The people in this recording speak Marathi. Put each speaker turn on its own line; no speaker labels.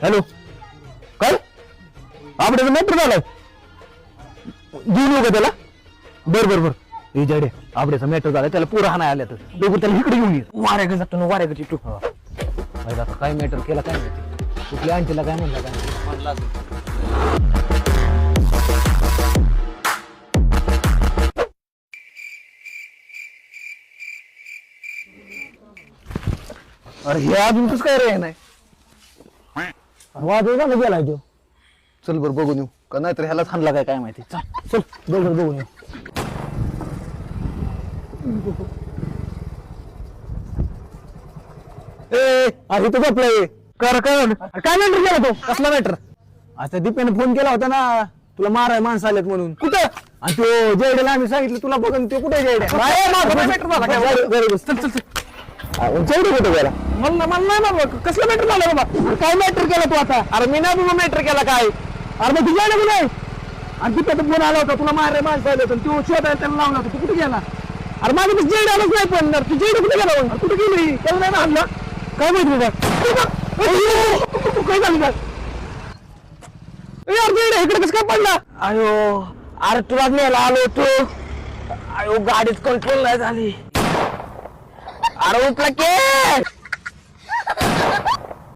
हॅलो काय आपल्याला मॅटर झालाय घेऊन येऊ का त्याला बर बर बर हे जाडे आपल्याचा मॅटर झालाय त्याला पुरा हाणाय आल्या तर दोघं त्याला इकडे घेऊन ये वाऱ्याकडे जातो ना वाऱ्याकडे तू आता काय मॅटर केला काय माहिती कुठल्या आणखीला काय म्हणला काय म्हणला अरे हे अजून कसं काय रे नाही वाजव ना गेलाय तो चल बर बघून येऊ का नाहीतर ह्याला थांबला काय काय माहिती चल चल बघून येऊ ए अरे तू झोपलाय कर काय मॅटर केला तो कसला मॅटर आता दीपेने फोन केला होता ना तुला माराय माणसं आलेत म्हणून कुठं आणि तो जयडेला आम्ही सांगितलं तुला बघून ते कुठे जयडे चल चल चल जयडे कुठे गेला मला नाही बाबा कसलं मॅटर झालं बाबा काय मॅटर केला तू आता अरे मी नाही बाबा मॅटर केला काय अरे मग तुझ्या नको नाही आणि तिथे फोन आला होता तुला माराय माणसं आले होतं तू शोधायला त्याला लावला होता तू कुठे गेला अरे माझं बस जेड आलंच नाही पण तू जेड कुठे गेला कुठे गेली त्याला नाही ना आणला काय माहिती बाबा काय झालं यार जेड इकडे कसं काय पडला अयो अरे तुला न्यायला आलो तू अयो गाडीच कंट्रोल नाही झाली अरे उठला के